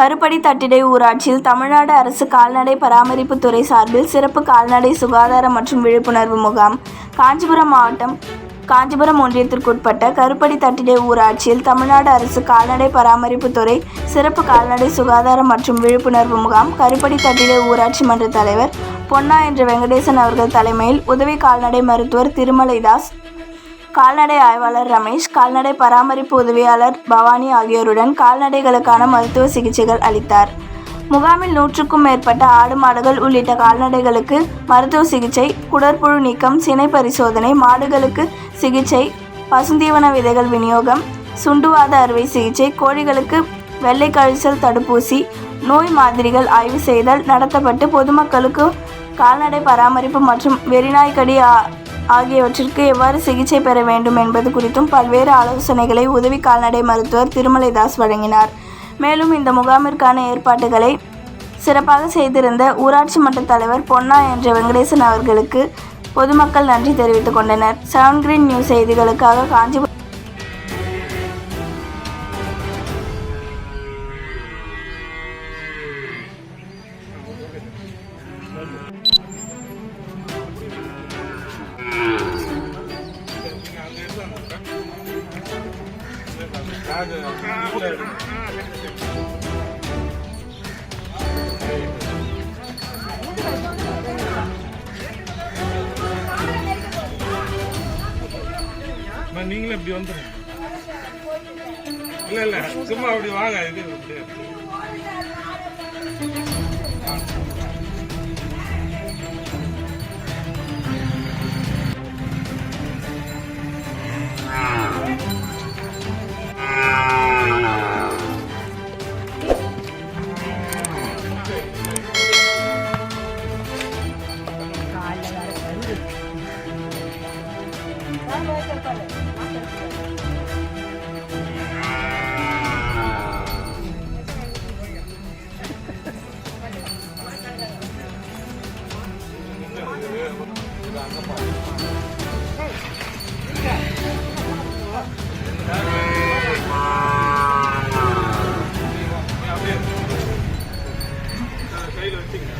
கருப்படி தட்டிடை ஊராட்சியில் தமிழ்நாடு அரசு கால்நடை பராமரிப்பு துறை சார்பில் சிறப்பு கால்நடை சுகாதார மற்றும் விழிப்புணர்வு முகாம். காஞ்சிபுரம் மாவட்டம் காஞ்சிபுரம் ஒன்றியத்திற்குட்பட்ட கருப்படி தட்டிடை ஊராட்சியில் தமிழ்நாடு அரசு கால்நடை பராமரிப்பு துறை சிறப்பு கால்நடை சுகாதார மற்றும் விழிப்புணர்வு முகாம் கருப்படி தட்டிடை ஊராட்சி மன்ற தலைவர் பொன்னா என்ற வெங்கடேசன் அவர்கள் தலைமையில் உதவி கால்நடை மருத்துவர் திருமலைதாஸ், கால்நடை ஆய்வாளர் ரமேஷ், கால்நடை பராமரிப்பு உதவியாளர் பவானி ஆகியோருடன் கால்நடைகளுக்கான மருத்துவ சிகிச்சைகள் அளித்தார். முகாமில் 100க்கும் மேற்பட்ட ஆடு மாடுகள் உள்ளிட்ட கால்நடைகளுக்கு மருத்துவ சிகிச்சை, குடற்புழு நீக்கம், சினை பரிசோதனை, மாடுகளுக்கு சிகிச்சை, பசுந்தீவன விதைகள் விநியோகம், சுண்டுவாத அறுவை சிகிச்சை, கோழிகளுக்கு வெள்ளை கழிச்சல் தடுப்பூசி, நோய் மாதிரிகள் ஆய்வு செய்தல் நடத்தப்பட்டு பொதுமக்களுக்கு கால்நடை பராமரிப்பு மற்றும் வெறிநாய்க்கடி ஆகியவற்றிற்கு எவ்வாறு சிகிச்சை பெற வேண்டும் என்பது குறித்தும் பல்வேறு ஆலோசனைகளை உதவி கால்நடை மருத்துவர் திருமலைதாஸ் வழங்கினார். மேலும் இந்த முகாமிற்கான ஏற்பாடுகளை சிறப்பாக செய்திருந்த ஊராட்சி மன்ற தலைவர் பொன்னா என்ற வெங்கடேசன் அவர்களுக்கு பொதுமக்கள் நன்றி தெரிவித்துக் கொண்டனர். 7 கிரீன் நியூஸ் செய்திகளுக்காக காஞ்சிபுரம் நீங்களும் இப்படி வந்துடும். இல்ல சும்மா அப்படி வாங்க. இது கையில் வச்சுங்க.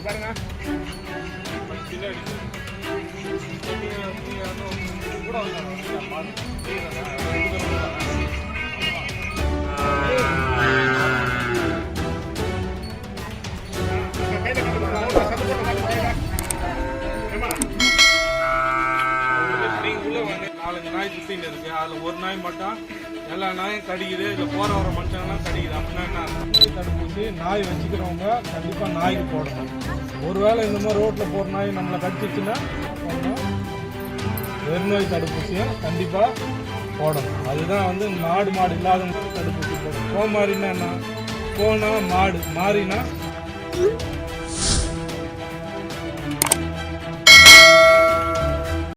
பாருங்க பின்னாடி கூட நாலஞ்சு நாய் சுத்தின்னு இருக்கு. அதில் ஒரு நாய் மட்டும் எல்லா நாயும் கடிக்குது. இதில் போகிற வர மனுஷங்கள்லாம் கடிக்குது. அப்படின்னா என்ன தடுப்பூசி நாய் வச்சுக்கிறவங்க கண்டிப்பாக நாய்க்கு போடணும். ஒருவேளை இந்த மாதிரி ரோட்டில் போகிற நாய் நம்மளை கடிச்சிச்சுன்னா வெறுநோய் தடுப்பூசியும் கண்டிப்பாக போடணும். அதுதான் வந்து மாடு இல்லாத தடுப்பூசி போடணும். கோமாரின்னா என்ன? கோனா மாடு, மாறினா